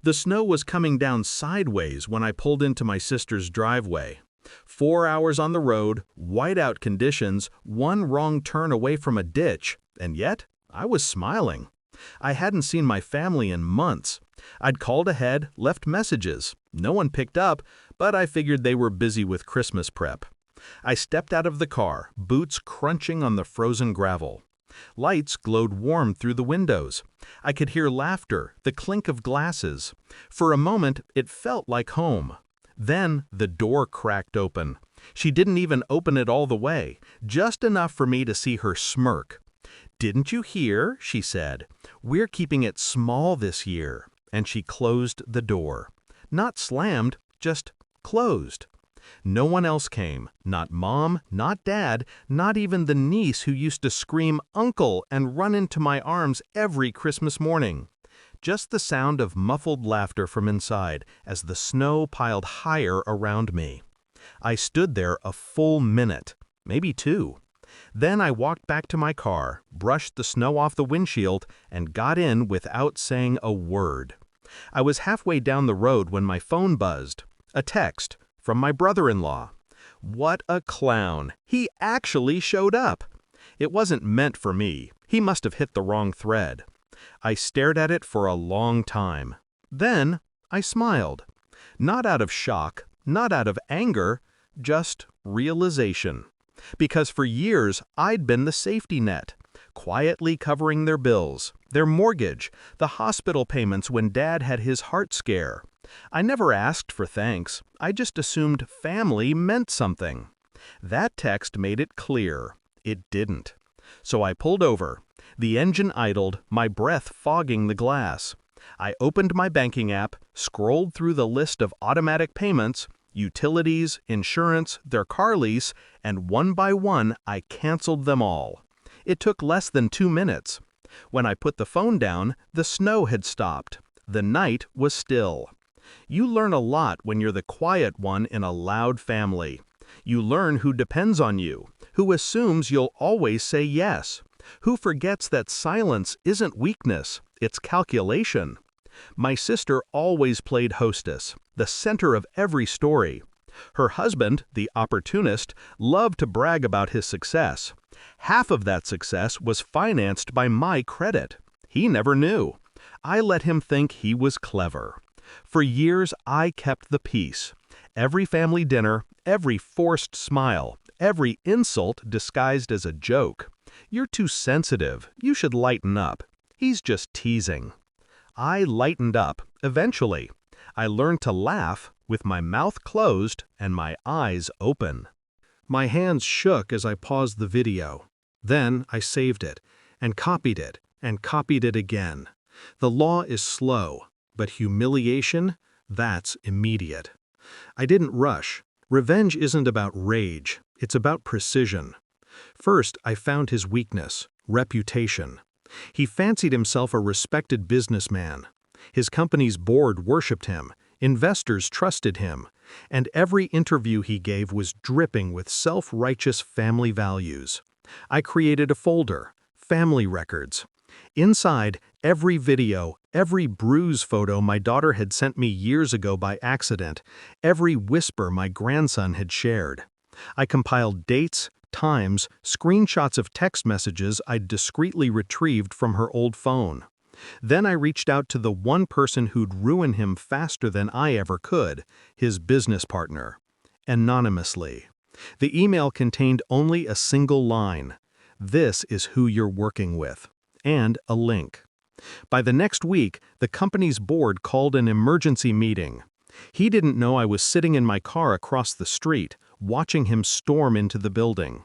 The snow was coming down sideways when I pulled into my sister's driveway. 4 hours on the road, whiteout conditions, one wrong turn away from a ditch, and yet I was smiling. I hadn't seen my family in months. I'd called ahead, left messages. No one picked up, but I figured they were busy with Christmas prep. I stepped out of the car, boots crunching on the frozen gravel. Lights glowed warm through the windows. I could hear laughter, the clink of glasses. For a moment, it felt like home. Then the door cracked open. She didn't even open it all the way, just enough for me to see her smirk. "Didn't you hear?" she said. "We're keeping it small this year." And she closed the door. Not slammed, just closed. No one else came, not mom, not dad, not even the niece who used to scream "Uncle" and run into my arms every Christmas morning. Just the sound of muffled laughter from inside as the snow piled higher around me. I stood there a full minute, maybe 2. Then I walked back to my car, brushed the snow off the windshield, and got in without saying a word. I was halfway down the road when my phone buzzed. A text from my brother-in-law. What a clown! He actually showed up! It wasn't meant for me. He must have hit the wrong thread. I stared at it for a long time. Then I smiled. Not out of shock, not out of anger, just realization. Because for years I'd been the safety net, quietly covering their bills, their mortgage, the hospital payments when Dad had his heart scare. I never asked for thanks. I just assumed family meant something. That text made it clear. It didn't. So I pulled over. The engine idled, my breath fogging the glass. I opened my banking app, scrolled through the list of automatic payments, utilities, insurance, their car lease, and one by one I canceled them all. It took less than 2 minutes. When I put the phone down, the snow had stopped. The night was still. You learn a lot when you're the quiet one in a loud family. You learn who depends on you, who assumes you'll always say yes, who forgets that silence isn't weakness, it's calculation. My sister always played hostess, the center of every story. Her husband, the opportunist, loved to brag about his success. Half of that success was financed by my credit. He never knew. I let him think he was clever. For years, I kept the peace. Every family dinner, every forced smile, every insult disguised as a joke. "You're too sensitive. You should lighten up. He's just teasing." I lightened up, eventually. I learned to laugh with my mouth closed and my eyes open. My hands shook as I paused the video. Then I saved it, and copied it again. The law is slow, but humiliation, that's immediate. I didn't rush. Revenge isn't about rage, it's about precision. First, I found his weakness, reputation. He fancied himself a respected businessman. His company's board worshipped him, investors trusted him, and every interview he gave was dripping with self-righteous family values. I created a folder, Family Records. Inside, every video, every bruise photo my daughter had sent me years ago by accident, every whisper my grandson had shared. I compiled dates, times, screenshots of text messages I'd discreetly retrieved from her old phone. Then I reached out to the one person who'd ruin him faster than I ever could, his business partner. Anonymously. The email contained only a single line. "This is who you're working with." And a link. By the next week, the company's board called an emergency meeting. He didn't know I was sitting in my car across the street, watching him storm into the building.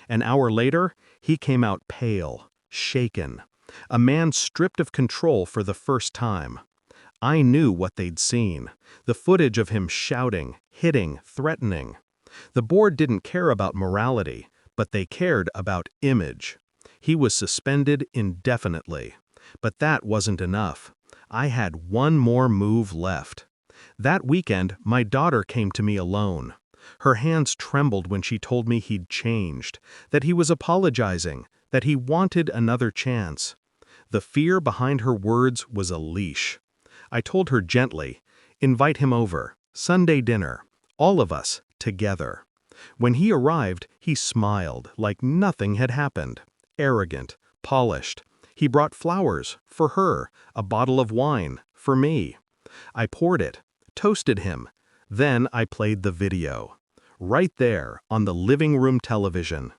An hour later, he came out pale, shaken. A man stripped of control for the first time. I knew what they'd seen. The footage of him shouting, hitting, threatening. The board didn't care about morality, but they cared about image. He was suspended indefinitely. But that wasn't enough. I had one more move left. That weekend, my daughter came to me alone. Her hands trembled when she told me he'd changed, that he was apologizing, that he wanted another chance. The fear behind her words was a leash. I told her gently, invite him over, Sunday dinner, all of us, together. When he arrived, he smiled like nothing had happened, arrogant, polished. He brought flowers, for her, a bottle of wine, for me. I poured it, toasted him. Then I played the video. Right there, on the living room television.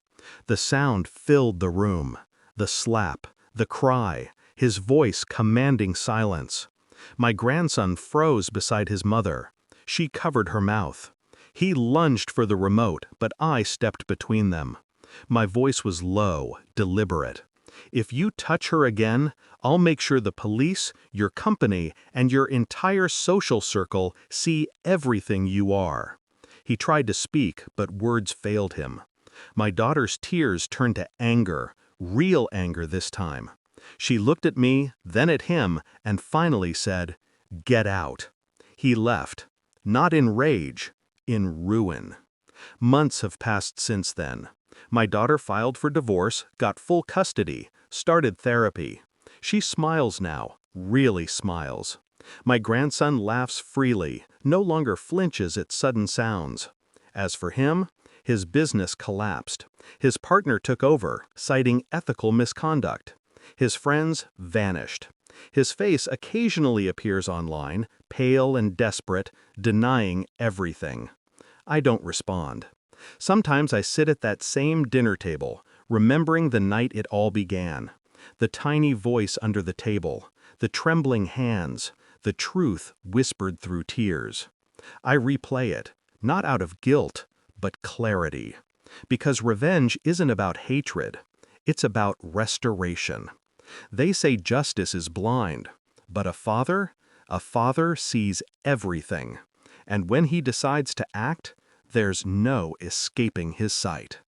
The sound filled the room. The slap, the cry, his voice commanding silence. My grandson froze beside his mother. She covered her mouth. He lunged for the remote, but I stepped between them. My voice was low, deliberate. If you touch her again, I'll make sure the police, your company, and your entire social circle see everything you are. He tried to speak, but words failed him. My daughter's tears turned to anger, real anger this time. She looked at me, then at him, and finally said, "Get out." He left, not in rage, in ruin. Months have passed since then. My daughter filed for divorce, got full custody, started therapy. She smiles now, really smiles. My grandson laughs freely, no longer flinches at sudden sounds. As for him, his business collapsed. His partner took over, citing ethical misconduct. His friends vanished. His face occasionally appears online, pale and desperate, denying everything. I don't respond. Sometimes I sit at that same dinner table, remembering the night it all began. The tiny voice under the table, the trembling hands, the truth whispered through tears. I replay it, not out of guilt, but clarity. Because revenge isn't about hatred, it's about restoration. They say justice is blind, but a father sees everything. And when he decides to act, there's no escaping his sight.